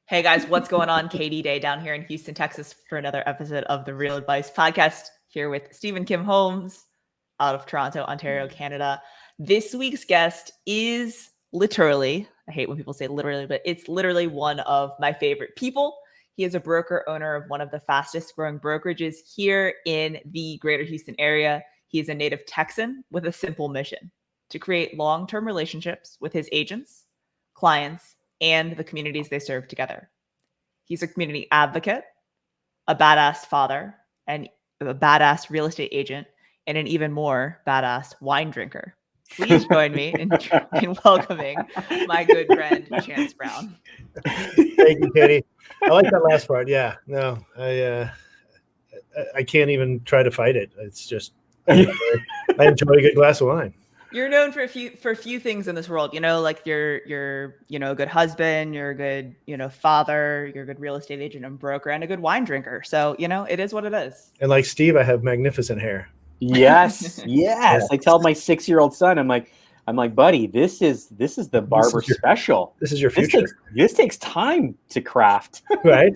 Hey guys, what's going on? Katie Day down here in Houston, Texas for another episode of the Real Advice Podcast here with Stephen Kim Holmes out of Toronto, Ontario, Canada. This week's guest is literally, I hate when people say literally, but it's literally one of my favorite people. He is a broker owner of one of the fastest growing brokerages here in the greater Houston area. He is a native Texan with a simple mission to create long-term relationships with his agents, clients, and the communities they serve together. He's a community advocate, a badass father, and a badass real estate agent, and an even more badass wine drinker. Please join me in welcoming my good friend, Chance Brown. Thank you, Katie. I like that last part. Yeah, no, I can't even try to fight it. It's just, I enjoy a good glass of wine. You're known for a few things in this world, like you're a good husband, you're a good, father, you're a good real estate agent and broker, and a good wine drinker. So, it is what it is. And like Steve, I have magnificent hair. Yes. I tell my 6-year-old son, I'm like, buddy, this is the barber special. This is your future. This takes time to craft. Right.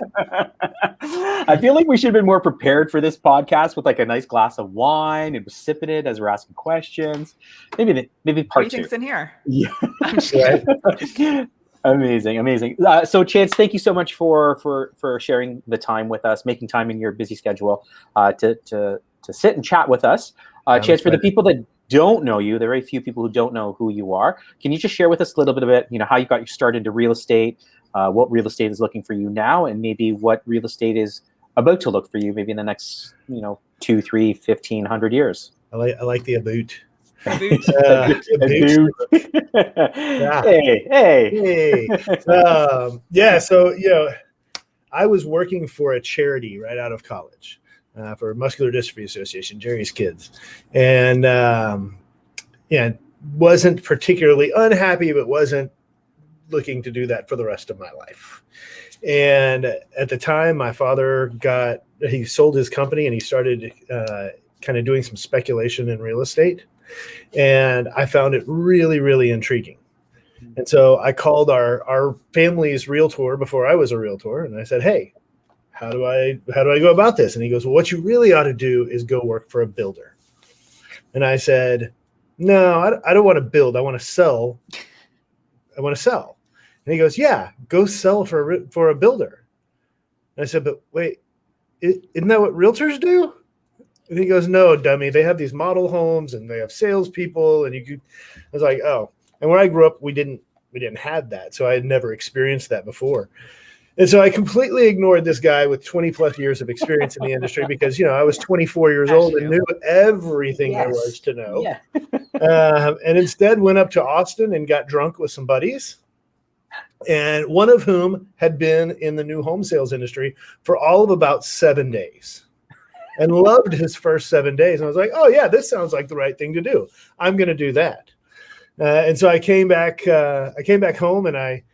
I feel like we should have been more prepared for this podcast with like a nice glass of wine and sipping it as we're asking questions. Maybe part 2. Think's in here. Yeah. Right. Amazing. So Chance, thank you so much for sharing the time with us, making time in your busy schedule to sit and chat with us. Chance, for the people that don't know you, there are very few people who don't know who you are. Can you just share with us a little bit about, how you got started into real estate, what real estate is looking for you now, and maybe what real estate is about to look for you maybe in the next, 2, 3, 15, 100 years? I like the about. Yeah. Hey. So, I was working for a charity right out of college. For Muscular Dystrophy Association, Jerry's Kids. And wasn't particularly unhappy, but wasn't looking to do that for the rest of my life. And at the time, my father he sold his company and he started kind of doing some speculation in real estate. And I found it really, really intriguing. And so I called our family's realtor before I was a realtor. And I said, hey, how do I go about this? And he goes, well, what you really ought to do is go work for a builder. And I said, no, I don't want to build. I want to sell. And he goes, yeah, go sell for a builder. And I said, but wait, isn't that what realtors do? And he goes, no, dummy. They have these model homes and they have salespeople. And I was like, oh. And where I grew up, we didn't have that. So I had never experienced that before. And so I completely ignored this guy with 20 plus years of experience in the industry because, I was 24 years old and knew everything there was to know. Yeah. And instead went up to Austin and got drunk with some buddies. And one of whom had been in the new home sales industry for all of about 7 days and loved his first 7 days. And I was like, oh yeah, this sounds like the right thing to do. I'm going to do that. And so I came back home and I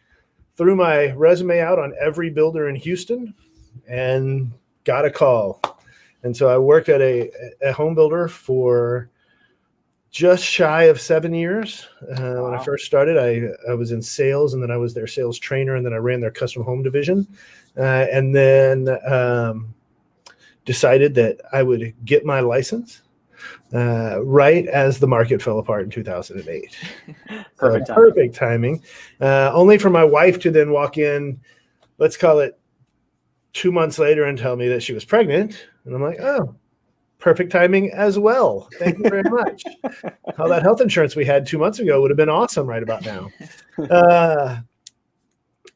threw my resume out on every builder in Houston and got a call. And so I worked at a home builder for just shy of 7 years. When I first started, I was in sales and then I was their sales trainer and then I ran their custom home division. And then decided that I would get my license right as the market fell apart in 2008. Perfect timing. Only for my wife to then walk in, let's call it 2 months later, and tell me that she was pregnant. And I'm like, oh, perfect timing as well. Thank you very much. All that health insurance we had 2 months ago would have been awesome right about now.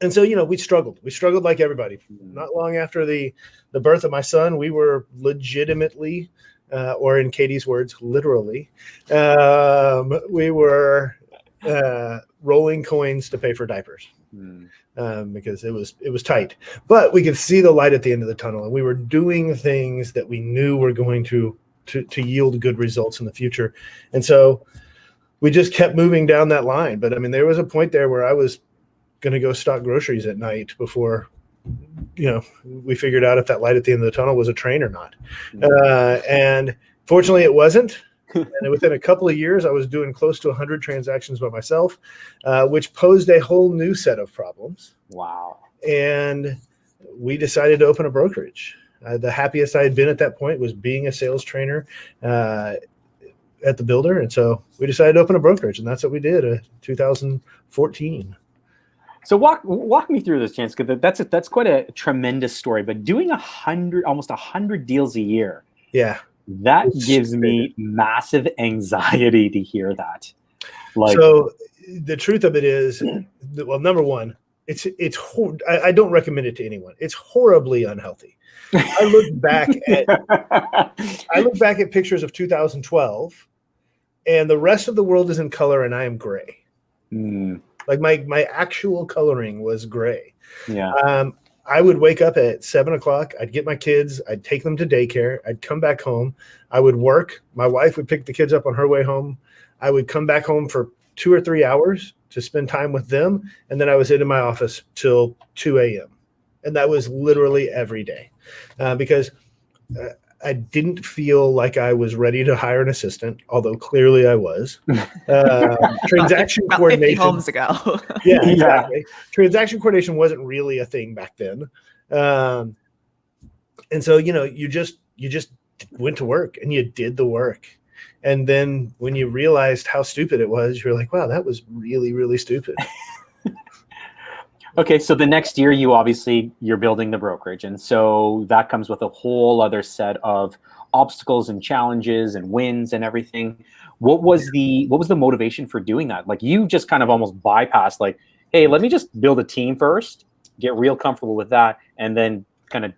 And so, we struggled. We struggled like everybody. Not long after the birth of my son, we were legitimately or in Katie's words, literally, we were rolling coins to pay for diapers because it was tight. But we could see the light at the end of the tunnel, and we were doing things that we knew were going to yield good results in the future. And so we just kept moving down that line. But I mean, there was a point there where I was going to go stock groceries at night before we figured out if that light at the end of the tunnel was a train or not. And fortunately it wasn't. And within a couple of years, I was doing close to 100 transactions by myself, which posed a whole new set of problems. Wow. And we decided to open a brokerage. The happiest I had been at that point was being a sales trainer at the builder. And so we decided to open a brokerage, and that's what we did in 2014. So walk me through this, Chance, because that's quite a tremendous story. But doing almost 100 deals a year, yeah, that gives me massive anxiety to hear that. So the truth of it is, well, number one, I don't recommend it to anyone. It's horribly unhealthy. I look back at pictures of 2012, and the rest of the world is in color, and I am gray. Like my actual coloring was gray. Yeah. I would wake up at 7 o'clock. I'd get my kids. I'd take them to daycare. I'd come back home. I would work. My wife would pick the kids up on her way home. I would come back home for 2 or 3 hours to spend time with them. And then I was in my office till 2 a.m. And that was literally every day because I didn't feel like I was ready to hire an assistant, although clearly I was. Transaction coordination. 50 homes ago. Yeah, exactly. Transaction coordination wasn't really a thing back then. And so, you just went to work and you did the work. And then when you realized how stupid it was, you're like, wow, that was really, really stupid. Okay, so the next year you're building the brokerage, and so that comes with a whole other set of obstacles and challenges and wins and everything. What was the motivation for doing that? Like, you just kind of almost bypassed, like, hey, let me just build a team first, get real comfortable with that, and then kind of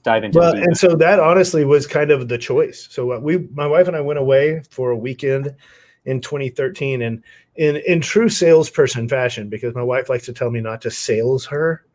dive into it. And so that honestly was kind of the choice. So my wife and I went away for a weekend in 2013, and in true salesperson fashion, because my wife likes to tell me not to sales her,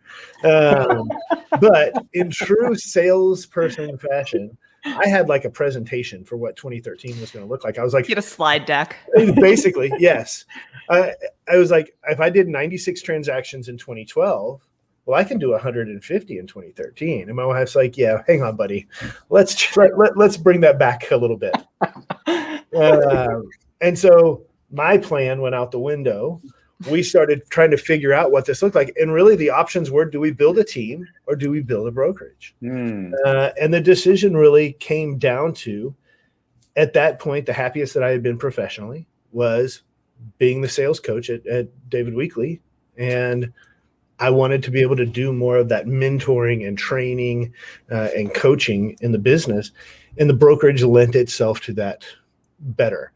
but in true salesperson fashion, I had like a presentation for what 2013 was going to look like. I was like, get a slide deck. Basically, yes. I was like, if I did 96 transactions in 2012, well, I can do 150 in 2013. And my wife's like, yeah, hang on, buddy. Let's bring that back a little bit. And so my plan went out the window. We started trying to figure out what this looked like. And really the options were, do we build a team or do we build a brokerage? And the decision really came down to, at that point, the happiest that I had been professionally was being the sales coach at David Weekley. And I wanted to be able to do more of that mentoring and training and coaching in the business. And the brokerage lent itself to that better.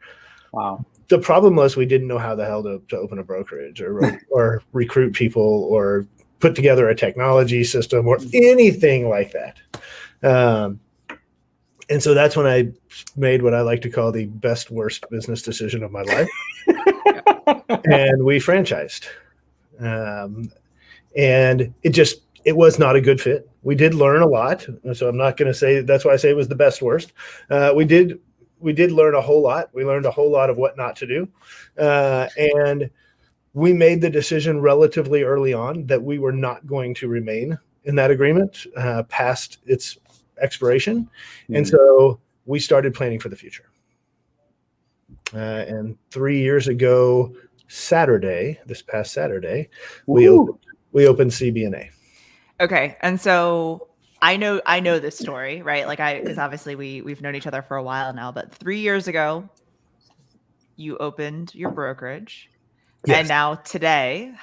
Wow. The problem was we didn't know how the hell to open a brokerage or recruit people or put together a technology system or anything like that. And so that's when I made what I like to call the best, worst business decision of my life. And we franchised. And it was not a good fit. We did learn a lot. So I'm not going to say, that's why I say it was the best, worst. We did learn a whole lot. We learned a whole lot of what not to do. And we made the decision relatively early on that we were not going to remain in that agreement past its expiration. Mm-hmm. And so we started planning for the future. And 3 years ago, this past Saturday, we opened CB&A. Okay. And so I know this story, right? Because obviously we've known each other for a while now, but 3 years ago, you opened your brokerage. Yes. And now today,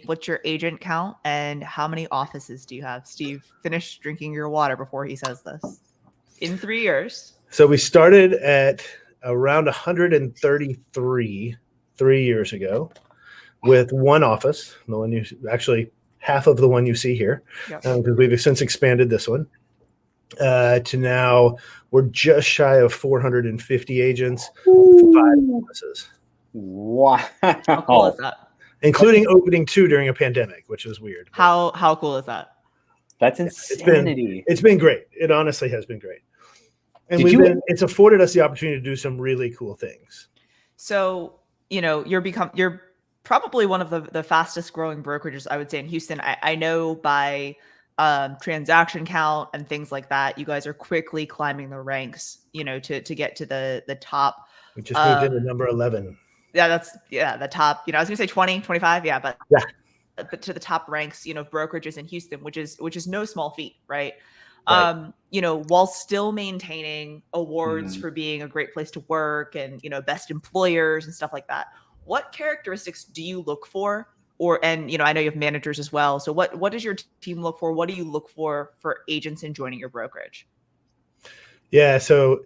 what's your agent count and how many offices do you have? Steve, finish drinking your water before he says this. In 3 years. So we started at around 133 3 years ago with one office, the one you actually half of the one you see here, because we've since expanded this one to now we're just shy of 450 agents, 5 offices. Wow. How cool is that? Including opening 2 during a pandemic, which was weird. How cool is that? That's insanity. It's been great. It honestly has been great. And it's afforded us the opportunity to do some really cool things. So, you're probably one of the fastest growing brokerages, I would say, in Houston. I know by transaction count and things like that, you guys are quickly climbing the ranks, to get to the top. We just moved into number 11. Yeah, the top, I was gonna say 20, 25. Yeah, but to the top ranks, brokerages in Houston, which is no small feat, right? Right. While still maintaining awards for being a great place to work and, best employers and stuff like that. What characteristics do you look for? I know you have managers as well. So what does your team look for? What do you look for agents in joining your brokerage? Yeah. So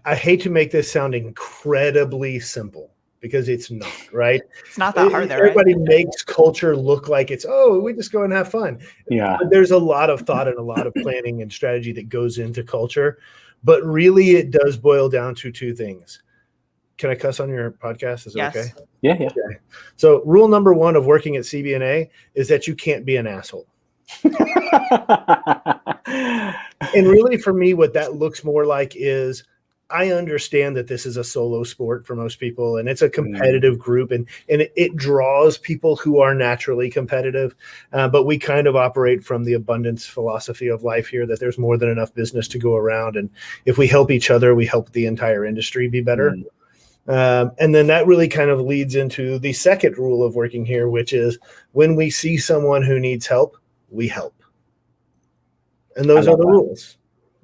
I hate to make this sound incredibly simple, because it's not, right? It's not that hard, though, right? Everybody makes culture look like it's, we just go and have fun. Yeah. But there's a lot of thought and a lot of planning and strategy that goes into culture. But really, it does boil down to two things. Can I cuss on your podcast? Is it okay? Yeah. Okay. So rule number 1 of working at CBNA is that you can't be an asshole. And really, for me, what that looks more like is, I understand that this is a solo sport for most people, and it's a competitive group, and it draws people who are naturally competitive. But we kind of operate from the abundance philosophy of life here, that there's more than enough business to go around. And if we help each other, we help the entire industry be better. And then that really kind of leads into the second rule of working here, which is, when we see someone who needs help, we help. And those are the rules.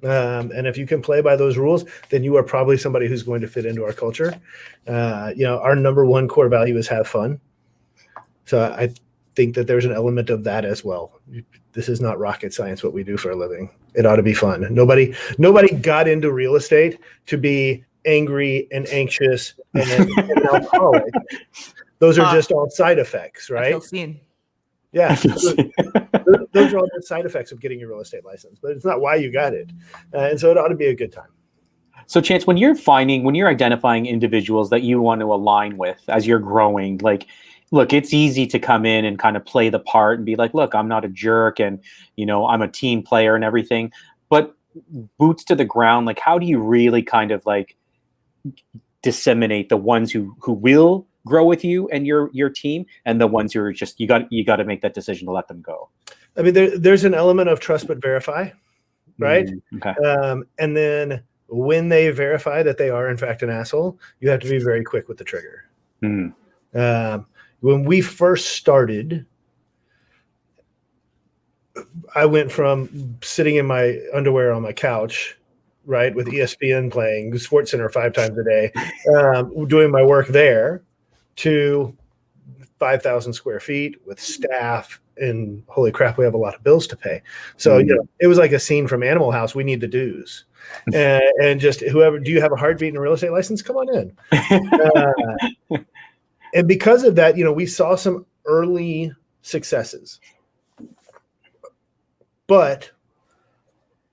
And if you can play by those rules, then you are probably somebody who's going to fit into our culture. Our number 1 core value is have fun. So I think that there's an element of that as well. This is not rocket science, what we do for a living. It ought to be fun. Nobody got into real estate to be angry and anxious and an alcoholic. Those are just all side effects, right? I feel seen. Yeah. Those are all the side effects of getting your real estate license, but it's not why you got it. And so it ought to be a good time. So Chance, when you're identifying individuals that you want to align with as you're growing, look, it's easy to come in and kind of play the part and be like, look, I'm not a jerk, and, I'm a team player and everything, but boots to the ground, how do you really kind of disseminate the ones who will grow with you and your team, and the ones who are just, you got to make that decision to let them go? I mean, there's an element of trust but verify, right? Okay. And then when they verify that they are in fact an asshole, you have to be very quick with the trigger. When we first started, I went from sitting in my underwear on my couch, right, with ESPN playing SportsCenter 5 times a day, doing my work there, to 5,000 square feet with staff, and holy crap, we have a lot of bills to pay. So, it was like a scene from Animal House. We need the dues. And just whoever, do you have a heartbeat and a real estate license? Come on in. And because of that, we saw some early successes, but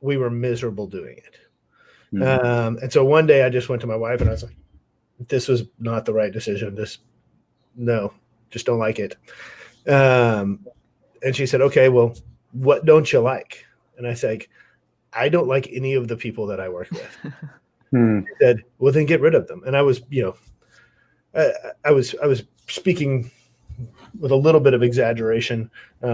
we were miserable doing it. And so one day I just went to my wife and I was like, this was not the right decision. Just don't like it. And she said, okay, well, what don't you like? And I said, I don't like any of the people that I work with. She said, well, then get rid of them. And I was, I was speaking with a little bit of exaggeration,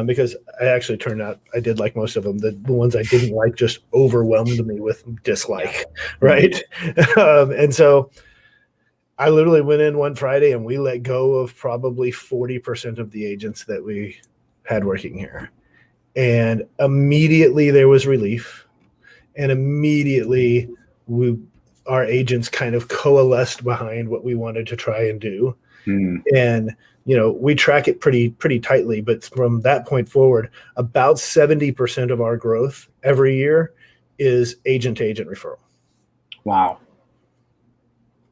because I actually turned out I did like most of them. The ones I didn't like just overwhelmed me with dislike, right? And so I literally went in one Friday and we let go of probably 40% of the agents that we had working here. And immediately there was relief. And immediately our agents kind of coalesced behind what we wanted to try and do. And, we track it pretty tightly, but from that point forward, about 70% of our growth every year is agent-to-agent referral. Wow.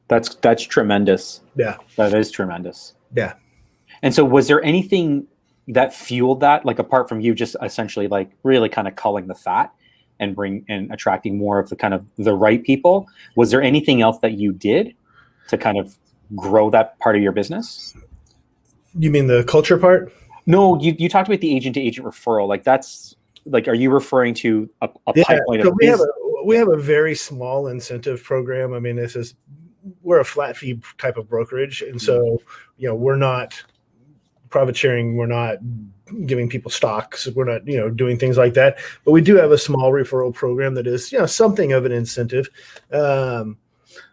That's tremendous. Yeah. That is tremendous. Yeah. And so was there anything that fueled that, apart from you just essentially really kind of culling the fat and attracting more of the kind of the right people? Was there anything else that you did to kind of grow that part of your business? You mean the culture part? No, you talked about the agent-to-agent referral. That's are you referring to a pipeline of business? We have a very small incentive program. I mean, we're a flat fee type of brokerage. And so, we're not profit sharing. We're not giving people stocks. We're not, doing things like that. But we do have a small referral program that is, something of an incentive.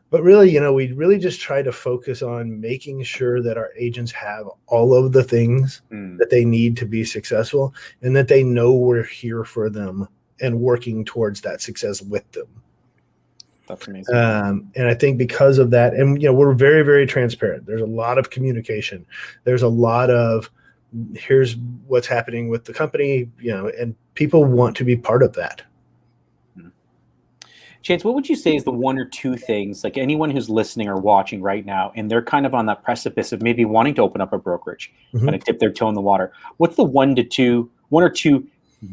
But really, we really just try to focus on making sure that our agents have all of the things that they need to be successful, and that they know we're here for them and working towards that success with them. That's amazing. And I think because of that, and we're very, very transparent. There's a lot of communication. There's a lot of, here's what's happening with the company, and people want to be part of that. Chance, what would you say is the one or two things, like anyone who's listening or watching right now, and they're kind of on that precipice of maybe wanting to open up a brokerage, kind of dip their toe in the water? What's the one or two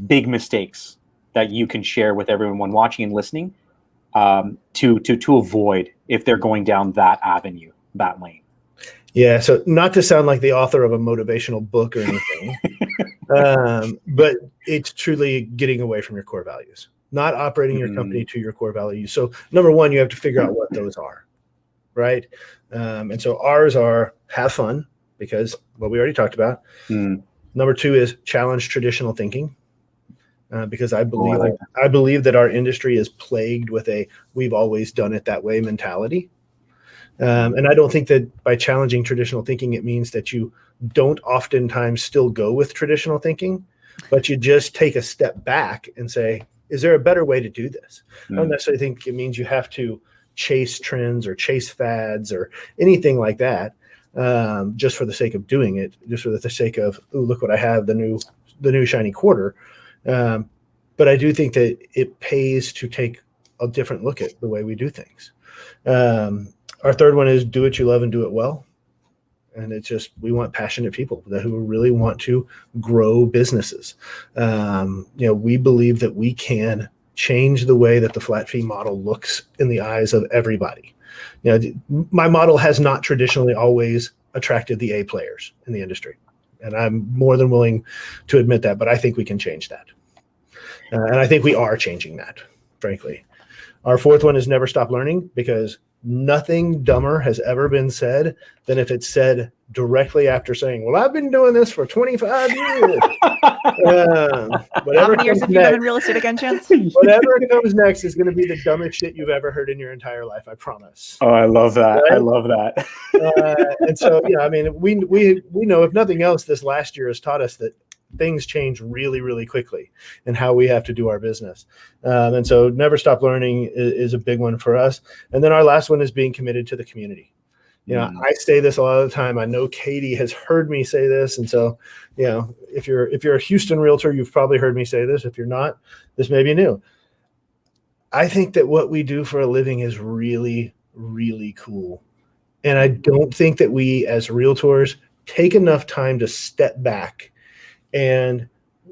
big mistakes that you can share with everyone watching and listening to avoid if they're going down that avenue, that lane? Yeah, so not to sound like the author of a motivational book or anything, but it's truly getting away from your core values. Not operating your company to your core values. So number one, you have to figure out what those are, right? And so ours are have fun, because what we already talked about. Number two is challenge traditional thinking, because I believe that our industry is plagued with a we've always done it that way mentality. And I don't think that by challenging traditional thinking, it means that you don't oftentimes still go with traditional thinking, but you just take a step back and say, is there a better way to do this? I don't necessarily think it means you have to chase trends or chase fads or anything like that, just for the sake of doing it, just for the sake of, oh, look what I have, the new shiny quarter. But I do think that it pays to take a different look at the way we do things. Our third one is do what you love and do it well. And it's just, we want passionate people who really want to grow businesses. We believe that we can change the way that the flat fee model looks in the eyes of everybody. My model has not traditionally always attracted the A players in the industry. And I'm more than willing to admit that, but I think we can change that. And I think we are changing that, frankly. Our fourth one is never stop learning, because nothing dumber has ever been said than if it's said directly after saying, well, I've been doing this for 25 years. How many years have you been in real estate again, Chance? Whatever comes next is going to be the dumbest shit you've ever heard in your entire life. I promise. Oh, I love that. Right? I love that. And so, we know, if nothing else, this last year has taught us that things change really, really quickly in how we have to do our business. And so never stop learning is a big one for us. And then our last one is being committed to the community. I say this a lot of the time. I know Katie has heard me say this. And so, if you're a Houston realtor, you've probably heard me say this. If you're not, this may be new. I think that what we do for a living is really, really cool. And I don't think that we as realtors take enough time to step back and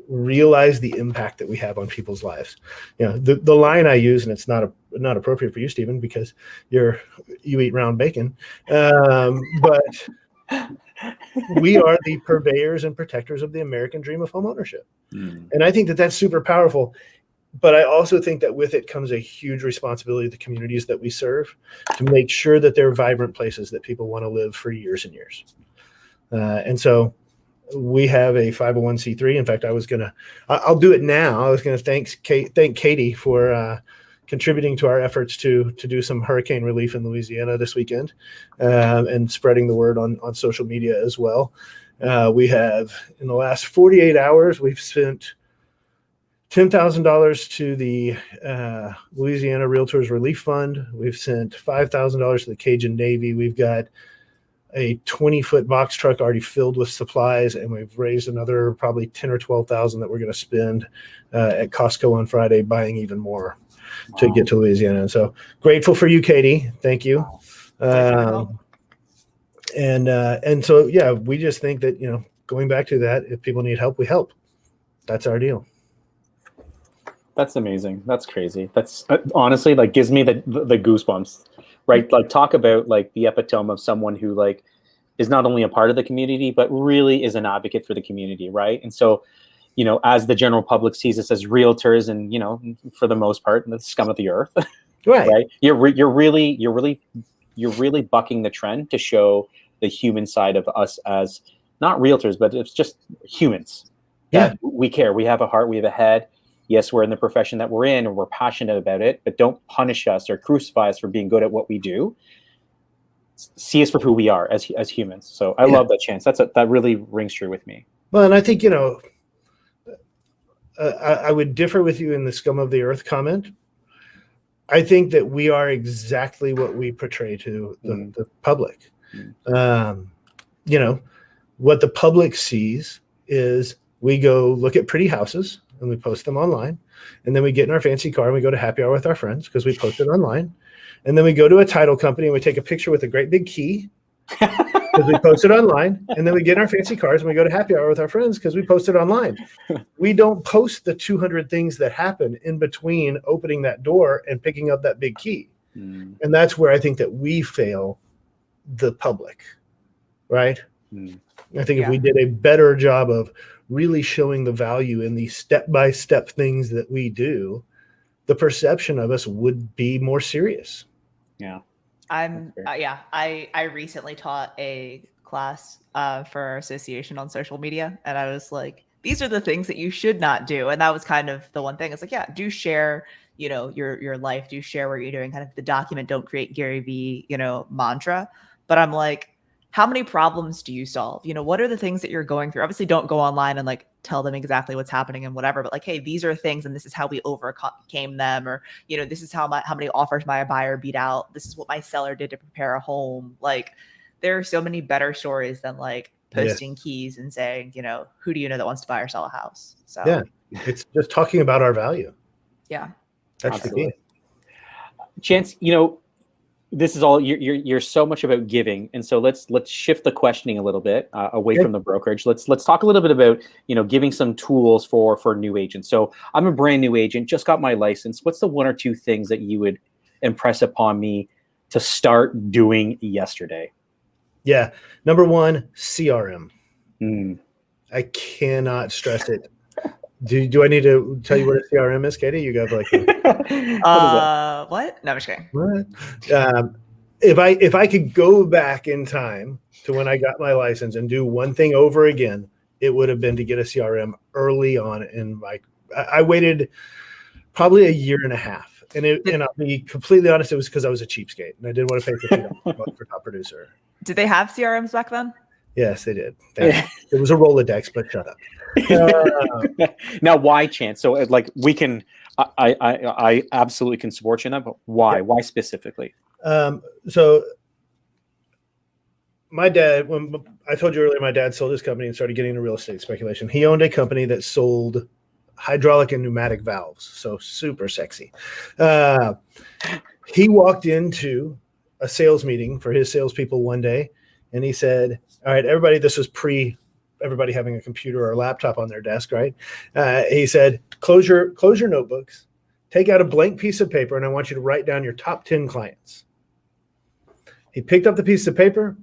realize the impact that we have on people's lives. The line I use, and it's not appropriate for you, Stephen, because you eat round bacon, but we are the purveyors and protectors of the American dream of home ownership. And I think that that's super powerful. But I also think that with it comes a huge responsibility to the communities that we serve to make sure that they're vibrant places that people want to live for years and years. And so we have a 501c3. In fact, I'll do it now. I was going to thank Katie for contributing to our efforts to do some hurricane relief in Louisiana this weekend, and spreading the word on social media as well. We have, in the last 48 hours, we've spent $10,000 to the Louisiana Realtors Relief Fund. We've sent $5,000 to the Cajun Navy. We've got a 20-foot box truck already filled with supplies, and we've raised another probably 10 or 12,000 that we're going to spend at Costco on Friday buying even more to get to Louisiana. And so grateful for you, Katie. Thank you. And so, yeah, we just think that, going back to that, if people need help, we help. That's our deal. That's amazing. That's crazy. That's honestly gives me the goosebumps. Right, talk about the epitome of someone who is not only a part of the community, but really is an advocate for the community, right? And so, as the general public sees us as realtors, and for the most part, the scum of the earth, right? You're really bucking the trend to show the human side of us as not realtors, but it's just humans. Yeah. We care. We have a heart. We have a head. Yes, we're in the profession that we're in and we're passionate about it, but don't punish us or crucify us for being good at what we do. See us for who we are as humans. So I love that, Chance. That really rings true with me. Well, and I think, I would differ with you in the scum of the earth comment. I think that we are exactly what we portray to the public. What the public sees is we go look at pretty houses and we post them online. And then we get in our fancy car and we go to happy hour with our friends because we posted online. And then we go to a title company and we take a picture with a great big key because we posted online. And then we get in our fancy cars and we go to happy hour with our friends because we posted online. We don't post the 200 things that happen in between opening that door and picking up that big key. And that's where I think that we fail the public, right? I think if we did a better job of really showing the value in these step-by-step things that we do, the perception of us would be more serious. Yeah. I recently taught a class for our association on social media, and I was like, these are the things that you should not do. And that was kind of the one thing. It's like, do share, your life, do share what you're doing, kind of the document, don't create Gary V, mantra. But I'm like, how many problems do you solve? What are the things that you're going through? Obviously, don't go online and like tell them exactly what's happening and whatever, but like, hey, these are things and this is how we overcame them, or this is how many offers my buyer beat out. This is what my seller did to prepare a home. Like, there are so many better stories than like posting keys and saying, who do you know that wants to buy or sell a house? So it's just talking about our value. Yeah, that's absolutely the key. Chance, this is all you're so much about giving, and so let's shift the questioning a little bit away from the brokerage. Let's talk a little bit about giving some tools for new agents. So I'm a brand new agent, just got my license. What's the one or two things that you would impress upon me to start doing yesterday? Yeah, number one, CRM. I cannot stress it. Do I need to tell you what a CRM is, Katie? You got like what? No, I'm just kidding. What? If I could go back in time to when I got my license and do one thing over again, it would have been to get a CRM early on in my. I waited probably a year and a half, and I'll be completely honest, it was because I was a cheapskate and I didn't want to pay for top producer. Did they have CRMs back then? Yes, they did. It was a Rolodex, but shut up. Now, why, Chance? So, like, we can, I absolutely can support you in that, but why? Yeah. Why specifically? So, my dad, when I told you earlier, my dad sold his company and started getting into real estate speculation. He owned a company that sold hydraulic and pneumatic valves, so super sexy. He walked into a sales meeting for his salespeople one day, and he said, all right, everybody, this was pre everybody having a computer or a laptop on their desk, right? He said, close your notebooks, take out a blank piece of paper, and I want you to write down your top 10 clients. He picked up the piece of paper,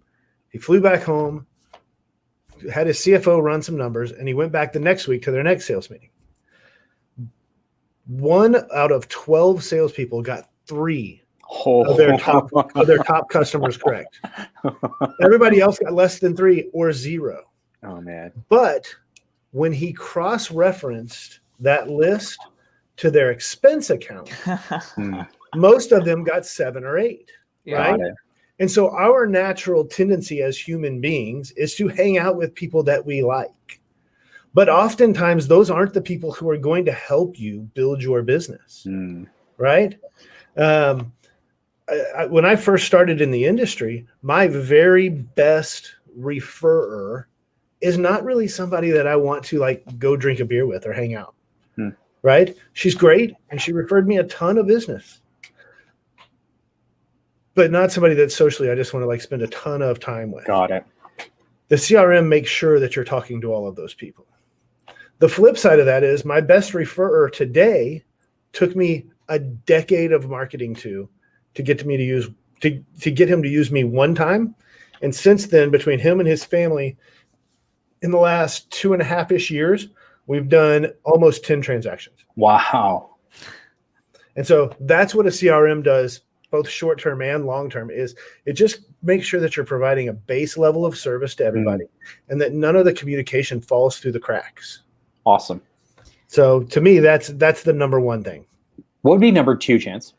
he flew back home, had his CFO run some numbers, and he went back the next week to their next sales meeting. 1 out of 12 salespeople got 3 of their top customers correct. Everybody else got less than 3 or 0. Oh, man. But when he cross-referenced that list to their expense account, most of them got 7 or 8, right? And so our natural tendency as human beings is to hang out with people that we like. But oftentimes those aren't the people who are going to help you build your business, right? When I first started in the industry, my very best referrer is not really somebody that I want to like go drink a beer with or hang out, right? She's great, and she referred me a ton of business, but not somebody that socially I just want to like spend a ton of time with. Got it. The CRM makes sure that you're talking to all of those people. The flip side of that is my best referrer today took me a decade of marketing to get me to use to get him to use me one time. And since then, between him and his family, in the last 2.5-ish years, we've done almost 10 transactions. Wow. And so that's what a CRM does both short term and long term, is it just makes sure that you're providing a base level of service to everybody and that none of the communication falls through the cracks. Awesome. So to me, that's the number one thing. What would be number 2, Chance?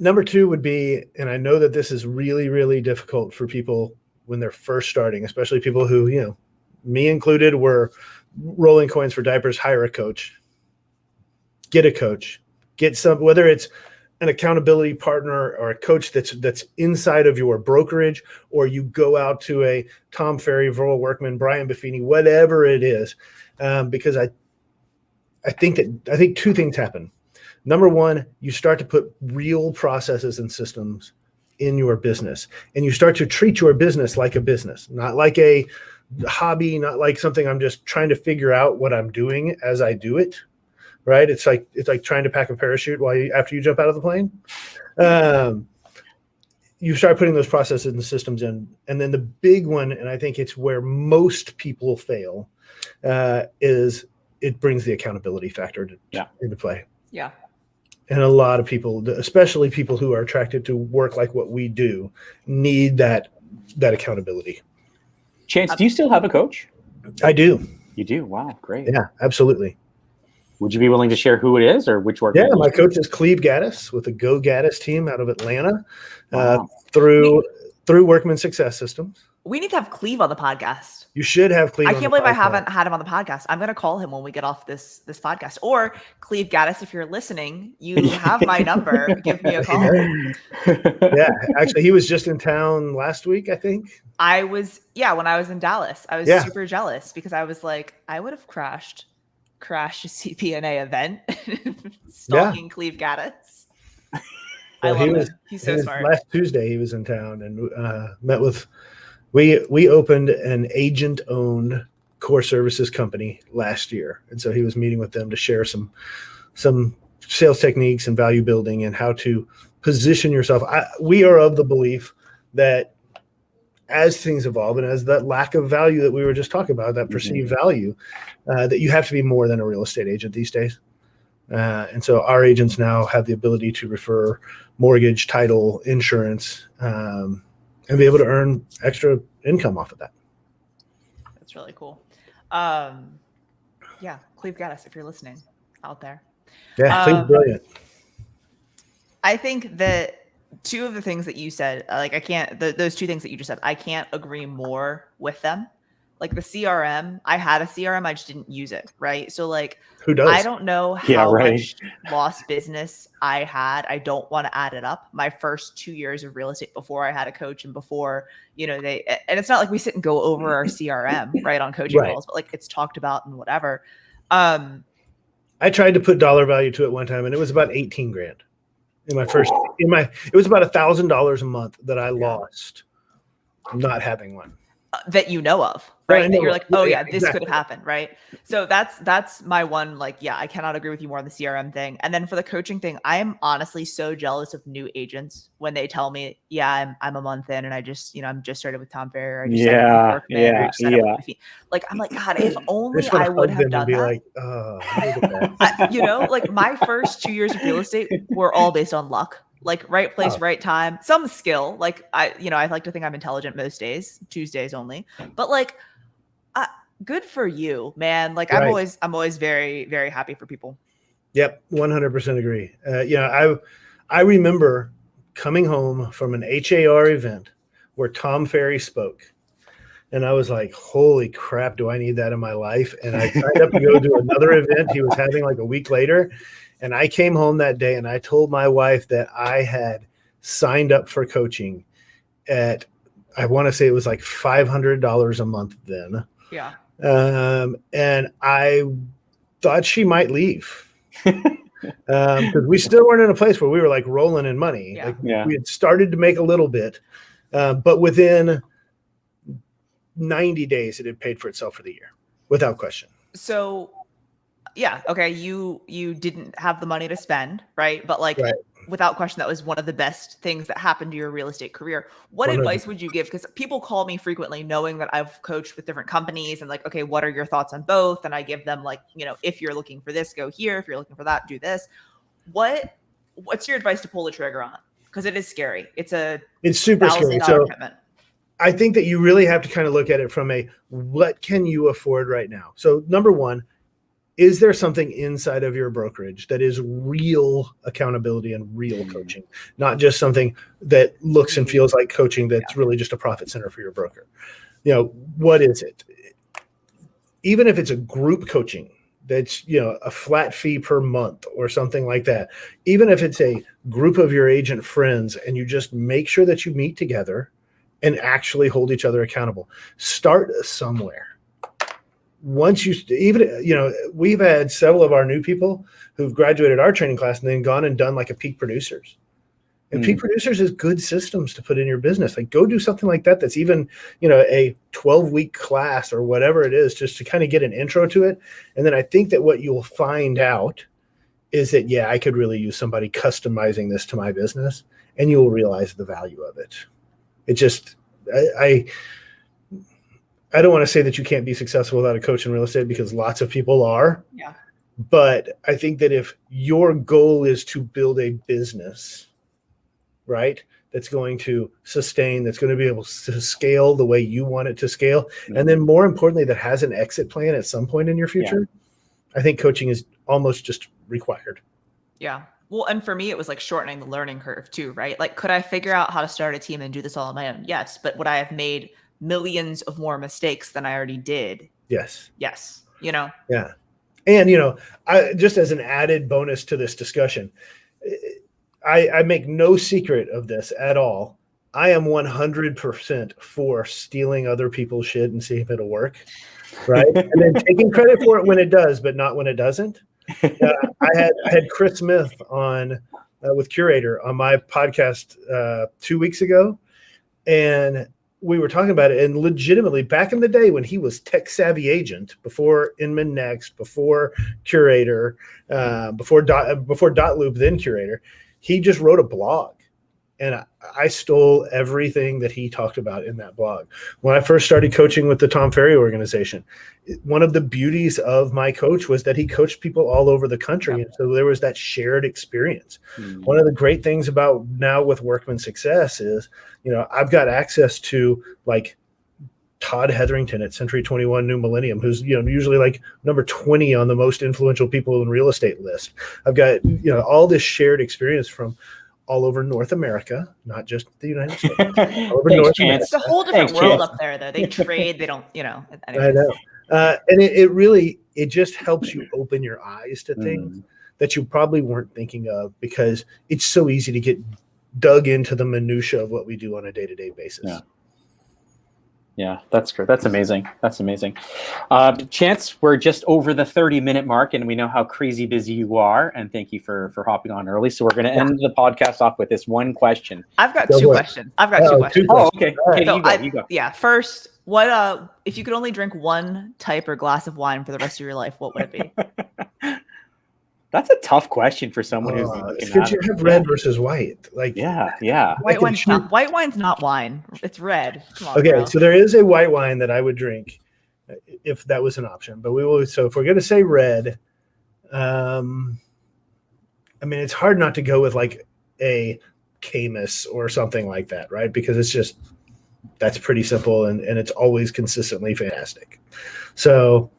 Number 2 would be, and I know that this is really, really difficult for people when they're first starting, especially people who, me included, were rolling coins for diapers. Hire a coach, get a coach, get some, whether it's an accountability partner or a coach that's inside of your brokerage, or you go out to a Tom Ferry, Verl Workman, Brian Buffini, whatever it is. Because I think 2 things happen. Number 1, you start to put real processes and systems in your business, and you start to treat your business like a business, not like a hobby, not like something I'm just trying to figure out what I'm doing as I do it. Right? It's like trying to pack a parachute after you jump out of the plane. You start putting those processes and systems in, and then the big one, and I think it's where most people fail, is it brings the accountability factor into play. Yeah. And a lot of people, especially people who are attracted to work like what we do, need that accountability. Chance, do you still have a coach? I do. You do? Wow, great. Yeah, absolutely. Would you be willing to share who it is or which organization? Yeah, my coach is Cleve Gaddis with the Go Gaddis team out of Atlanta, Wow. through Workman Success Systems. We need to have Cleve on the podcast. You should have Cleve. I can't believe I haven't had him on the podcast. I'm going to call him when we get off this podcast. Or Cleve Gaddis, if you're listening, you have my number. Give me a call. Yeah, actually, he was just in town last week, I think. when I was in Dallas. I was super jealous because I was like, I would have crashed a CPNA event stalking Cleve Gaddis. I love him. He's so smart. Last Tuesday, he was in town and met with. We opened an agent-owned core services company last year, and so he was meeting with them to share some sales techniques and value building and how to position yourself. We are of the belief that as things evolve and as that lack of value that we were just talking about, that perceived value, that you have to be more than a real estate agent these days. And so our agents now have the ability to refer mortgage, title, insurance, and be able to earn extra income off of that. That's really cool. Cleve Gaddis, if you're listening out there. Yeah, Cleve's brilliant. I think that 2 of the things that you said, those 2 things that you just said, I can't agree more with them. Like the CRM, I had a CRM, I just didn't use it, right? So who does? I don't know how much lost business I had. I don't want to add it up. My first 2 years of real estate before I had a coach and before, and it's not like we sit and go over our CRM, right, on coaching calls, but it's talked about and whatever. I tried to put dollar value to it one time and it was about $18,000 it was about $1,000 a month that I lost not having one. That you know of, right? That you're like, this could have happened, right? So that's my one, I cannot agree with you more on the CRM thing. And then for the coaching thing, I am honestly so jealous of new agents when they tell me, I'm a month in and I just, I'm just started with Tom Ferry. Or I just I'm like, God, if only I would have done that. My first 2 years of real estate were all based on luck. Right place, right time, some skill. I like to think I'm intelligent most days, Tuesdays only, but good for you, man. I'm always very, very happy for people. Yep. 100% agree. I remember coming home from an HAR event where Tom Ferry spoke and I was like, holy crap, do I need that in my life? And I signed up to go to another event he was having a week later. And I came home that day and I told my wife that I had signed up for coaching at, I want to say it was $500 a month then. Yeah. And I thought she might leave because we still weren't in a place where we were rolling in money. Yeah. We had started to make a little bit, but within 90 days, it had paid for itself for the year without question. So yeah. Okay. You didn't have the money to spend, right? But without question, that was one of the best things that happened to your real estate career. What 100%. Advice would you give? Because people call me frequently knowing that I've coached with different companies and okay, what are your thoughts on both? And I give them if you're looking for this, go here. If you're looking for that, do this. What what's your advice to pull the trigger on? Because it is scary. It's super scary. $1,000 So commitment. I think that you really have to kind of look at it from what can you afford right now? So number one, is there something inside of your brokerage that is real accountability and real coaching, not just something that looks and feels like coaching that's really just a profit center for your broker? What is it? Even if it's a group coaching that's, a flat fee per month or something like that, even if it's a group of your agent friends and you just make sure that you meet together and actually hold each other accountable, start somewhere. Once we've had several of our new people who've graduated our training class and then gone and done like a Peak Producers. And Peak Producers is good systems to put in your business. Like, go do something like that. That's even, a 12-week class or whatever it is, just to kind of get an intro to it. And then I think that what you'll find out is that, I could really use somebody customizing this to my business, and you will realize the value of it. It just, I don't want to say that you can't be successful without a coach in real estate, because lots of people are. Yeah. But I think that if your goal is to build a business, right, that's going to sustain, that's going to be able to scale the way you want it to scale, and then more importantly, that has an exit plan at some point in your future, I think coaching is almost just required. Yeah. Well, and for me, it was like shortening the learning curve too, right? Like, could I figure out how to start a team and do this all on my own? Yes. But would I have made millions of more mistakes than I already did? Yes. Yeah. And, I just as an added bonus to this discussion, I make no secret of this at all. I am 100% for stealing other people's shit and seeing if it'll work, right? And then taking credit for it when it does, but not when it doesn't. I had Chris Smith on with Curator on my podcast 2 weeks ago, and we were talking about it. And legitimately, back in the day when he was Tech Savvy Agent, before Inman Next, before Curator, before Dot Loop, then Curator, he just wrote a blog, and I stole everything that he talked about in that blog. When I first started coaching with the Tom Ferry organization, one of the beauties of my coach was that he coached people all over the country. Yep. And so there was that shared experience. One of the great things about now with Workman Success is, I've got access to like Todd Hetherington at Century 21 New Millennium, who's, usually like number 20 on the most influential people in real estate list. I've got, all this shared experience from all over North America, not just the United States. All over North America. It's a whole different world up there, though. They trade, they don't, anyways. I know. And it just helps you open your eyes to things that you probably weren't thinking of, because it's so easy to get dug into the minutia of what we do on a day-to-day basis. Yeah, that's good. That's amazing. Chance, we're just over the 30-minute mark, and we know how crazy busy you are. And thank you for hopping on early. So we're going to end the podcast off with this one question. I've got two questions. Oh, okay. Right. Okay, you go. Yeah. First, what if you could only drink one type or glass of wine for the rest of your life, what would it be? That's a tough question for someone who's because you have red versus white. Like, yeah. White wine's not wine. It's red. Come on, okay, bro. so there is a white wine that I would drink if that was an option. But we will. So if we're going to say red, I mean, it's hard not to go with like a Camus or something like that, right? Because it's just, that's pretty simple, and it's always consistently fantastic. So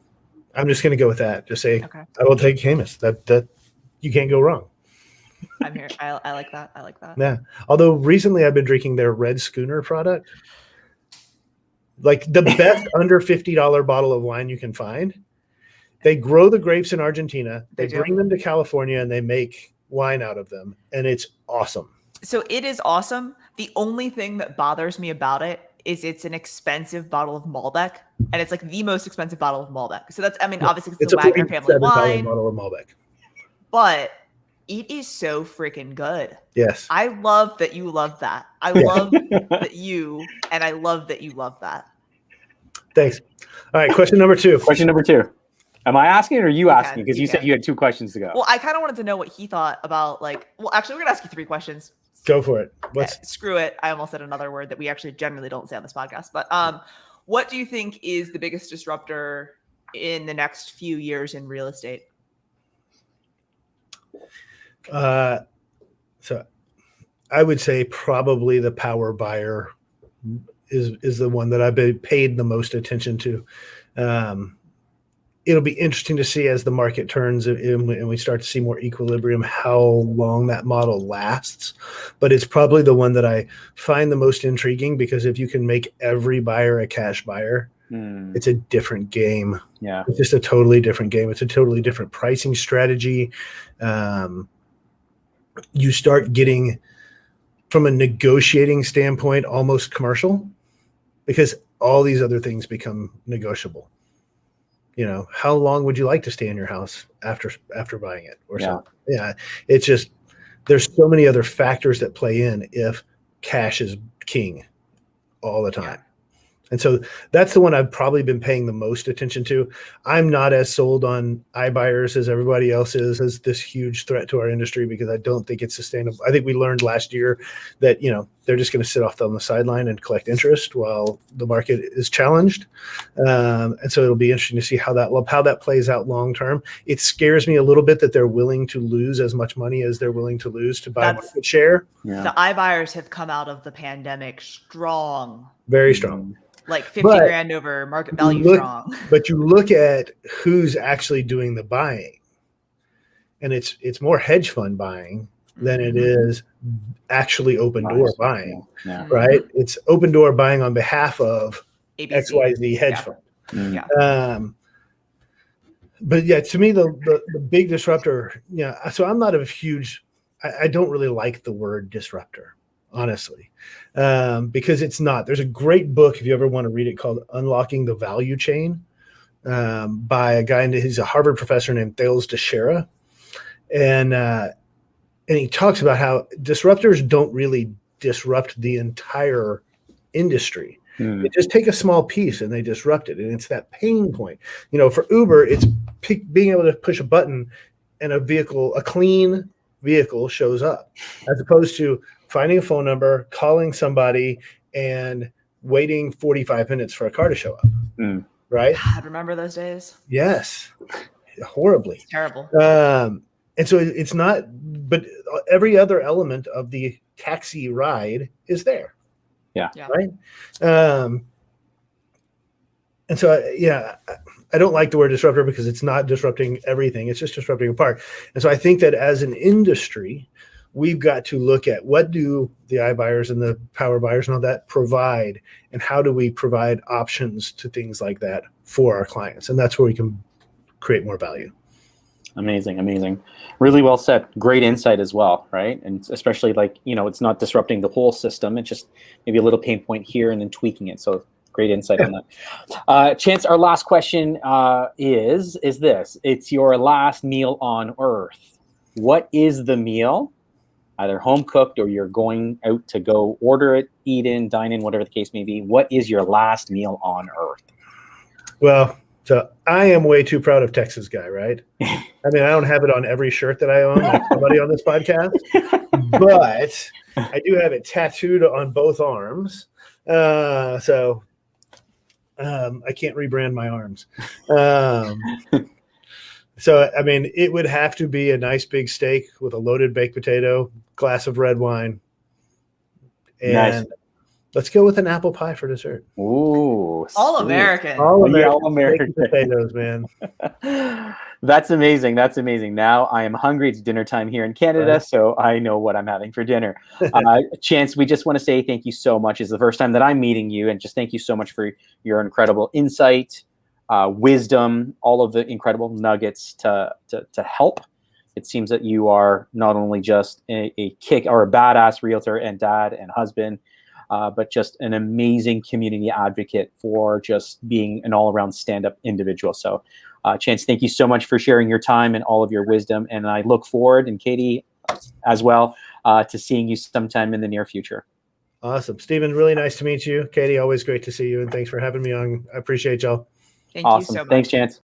I'm just going to go with that. Just say, okay, I will take Camus. That you can't go wrong. I'm here. I like that. Yeah. Although recently I've been drinking their Red Schooner product, like the best under $50 bottle of wine you can find. They grow the grapes in Argentina. They bring them to California, and they make wine out of them, and it's awesome. So it is awesome. The only thing that bothers me about it is it's an expensive bottle of Malbec, and it's like the most expensive bottle of Malbec. So that's, obviously it's a Wagner family wine, bottle of Malbec, but it is so freaking good. Yes. I love that you love that. I love that you love that. Thanks. All right. Question number two. Am I asking or are you asking? Because you said you had 2 questions to go. Well, I kind of wanted to know what he thought about actually, we're going to ask you 3 questions. Go for it. Screw it. I almost said another word that we actually generally don't say on this podcast. But what do you think is the biggest disruptor in the next few years in real estate? So I would say probably the power buyer is the one that I've been paid the most attention to. It'll be interesting to see as the market turns and we start to see more equilibrium, how long that model lasts. But it's probably the one that I find the most intriguing, because if you can make every buyer a cash buyer, it's a different game. Yeah. It's just a totally different game. It's a totally different pricing strategy. You start getting, from a negotiating standpoint, almost commercial, because all these other things become negotiable. How long would you like to stay in your house after buying it or something? Yeah. It's just, there's so many other factors that play in if cash is king all the time. Yeah. And so that's the one I've probably been paying the most attention to. I'm not as sold on iBuyers as everybody else is, as this huge threat to our industry, because I don't think it's sustainable. I think we learned last year that, they're just going to sit off on the sideline and collect interest while the market is challenged. And so it'll be interesting to see how that plays out long term. It scares me a little bit that they're willing to lose as much money as they're willing to lose to buy market share. Yeah. The iBuyers have come out of the pandemic strong. Very strong. Like 50 grand over market value strong. But you look at who's actually doing the buying, and it's more hedge fund buying than it is actually open door buying, right? It's open door buying on behalf of ABC. XYZ hedge fund. Yeah. But yeah, to me, the big disruptor, so I'm not a huge, I don't really like the word disruptor, honestly, because it's not. There's a great book, if you ever want to read it, called Unlocking the Value Chain, by a guy, he's a Harvard professor named Thales Teixeira. And he talks about how disruptors don't really disrupt the entire industry. They just take a small piece and they disrupt it. And it's that pain point. For Uber, it's being able to push a button and a clean vehicle shows up, as opposed to finding a phone number, calling somebody, and waiting 45 minutes for a car to show up. Right? God, remember those days? Yes. Horribly. It's terrible. And so it's not, but every other element of the taxi ride is there. Yeah. Right. And so, I don't like the word disruptor, because it's not disrupting everything. It's just disrupting a part. And so I think that as an industry, we've got to look at what do the iBuyers and the power buyers and all that provide, and how do we provide options to things like that for our clients. And that's where we can create more value. Amazing. Really well said. Great insight as well, right? And especially it's not disrupting the whole system. It's just maybe a little pain point here and then tweaking it. So great insight on that. Chance, our last question is this. It's your last meal on earth. What is the meal, either home cooked or you're going out to go order it, eat in, dine in, whatever the case may be? What is your last meal on earth? Well, so I am way too proud of Texas guy, right? I mean, I don't have it on every shirt that I own, like somebody on this podcast, but I do have it tattooed on both arms. So I can't rebrand my arms. So, I mean, it would have to be a nice big steak with a loaded baked potato, glass of red wine, and nice. Let's go with an apple pie for dessert. Ooh, all American. All American potatoes, man. That's amazing. Now I am hungry. It's dinner time here in Canada, so I know what I'm having for dinner. Chance, we just want to say thank you so much. It's the first time that I'm meeting you, and just thank you so much for your incredible insight, wisdom, all of the incredible nuggets to help. It seems that you are not only just a kick or a badass realtor and dad and husband, but just an amazing community advocate for just being an all-around stand-up individual. So, Chance, thank you so much for sharing your time and all of your wisdom. And I look forward, and Katie as well, to seeing you sometime in the near future. Awesome. Stephen, really nice to meet you. Katie, always great to see you. And thanks for having me on. I appreciate y'all. Thank you so much. Thanks, Chance.